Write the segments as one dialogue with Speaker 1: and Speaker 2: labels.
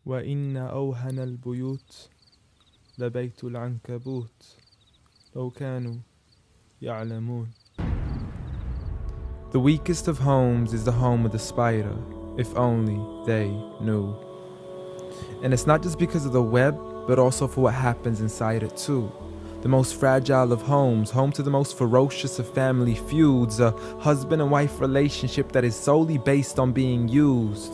Speaker 1: وإن أوهن البيوت لبيت العنكبوت لو كانوا يعلمون. The weakest of homes is the home of the spider, if only they knew. And it's not just because of the web, but also for what happens inside it too. The most fragile of homes, home to the most ferocious of family feuds, a husband and wife relationship that is solely based on being used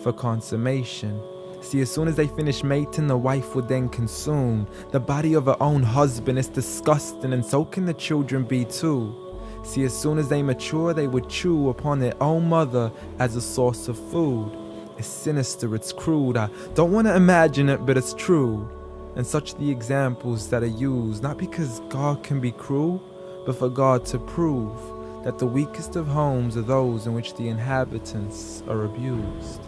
Speaker 1: for consummation. See, as soon as they finish mating, the wife would then consume the body of her own husband. It's disgusting, and so can the children be too. See, as soon as they mature, they would chew upon their own mother as a source of food. It's sinister, it's crude. I don't want to imagine it, but it's true. And such the examples that are used, not because God can be cruel, but for God to prove that the weakest of homes are those in which the inhabitants are abused.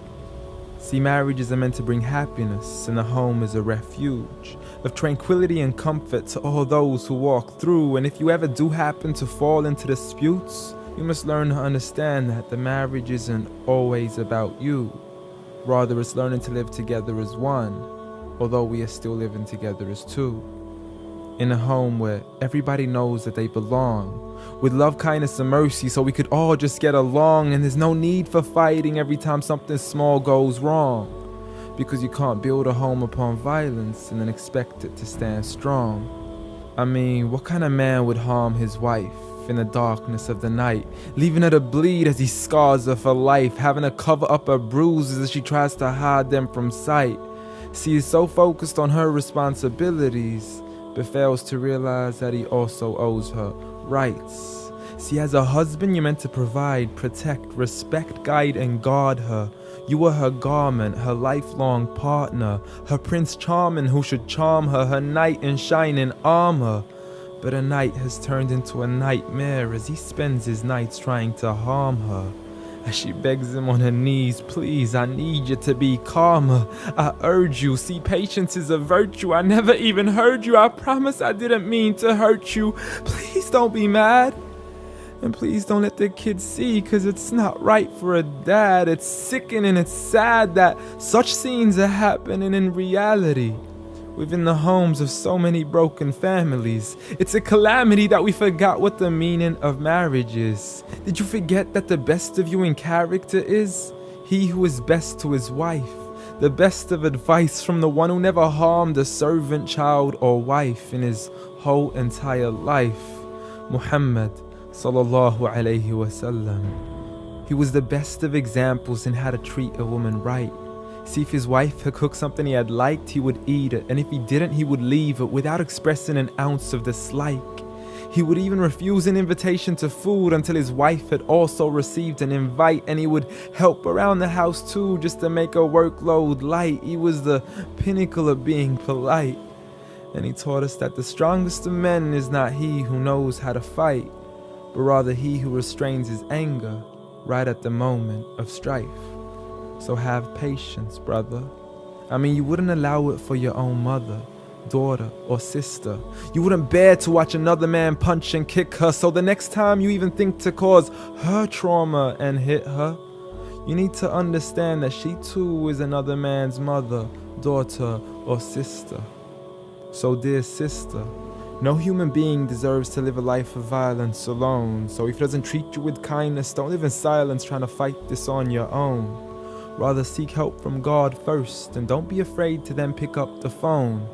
Speaker 1: See, marriages are meant to bring happiness, and the home is a refuge of tranquility and comfort to all those who walk through. And if you ever do happen to fall into disputes, you must learn to understand that the marriage isn't always about you. Rather, it's learning to live together as one, although we are still living together as two. In a home where everybody knows that they belong, with love, kindness, and mercy, so we could all just get along, and there's no need for fighting every time something small goes wrong. Because you can't build a home upon violence and then expect it to stand strong. I mean, what kind of man would harm his wife in the darkness of the night, leaving her to bleed as he scars her for life, having to cover up her bruises as she tries to hide them from sight? See, he's so focused on her responsibilities, but fails to realize that he also owes her rights. See, as a husband, you're meant to provide, protect, respect, guide, and guard her. You are her garment, her lifelong partner, her Prince Charming who should charm her, her knight in shining armor. But a night has turned into a nightmare as he spends his nights trying to harm her. As she begs him on her knees, please, I need you to be calmer. I urge you, see, patience is a virtue. I never even heard you. I promise I didn't mean to hurt you. Please don't be mad. And please don't let the kids see, cause it's not right for a dad. It's sickening, it's sad that such scenes are happening in reality within the homes of so many broken families. It's a calamity that we forgot what the meaning of marriage is. Did you forget that the best of you in character is he who is best to his wife? The best of advice from the one who never harmed a servant, child, or wife in his whole entire life. Muhammad sallallahu alayhi wasallam. He was the best of examples in how to treat a woman right. See, if his wife had cooked something he had liked, he would eat it, and if he didn't, he would leave it without expressing an ounce of dislike. He would even refuse an invitation to food until his wife had also received an invite, and he would help around the house too, just to make her workload light. He was the pinnacle of being polite. And he taught us that the strongest of men is not he who knows how to fight, but rather he who restrains his anger right at the moment of strife. So have patience, brother. I mean, you wouldn't allow it for your own mother, daughter, or sister. You wouldn't bear to watch another man punch and kick her, so the next time you even think to cause her trauma and hit her, you need to understand that she too is another man's mother, daughter, or sister. So dear sister, no human being deserves to live a life of violence alone. So if he doesn't treat you with kindness, don't live in silence trying to fight this on your own. Rather seek help from God first, and don't be afraid to then pick up the phone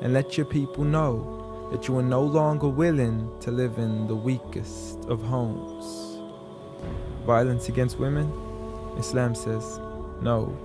Speaker 1: and let your people know that you are no longer willing to live in the weakest of homes. Violence against women? Islam says no.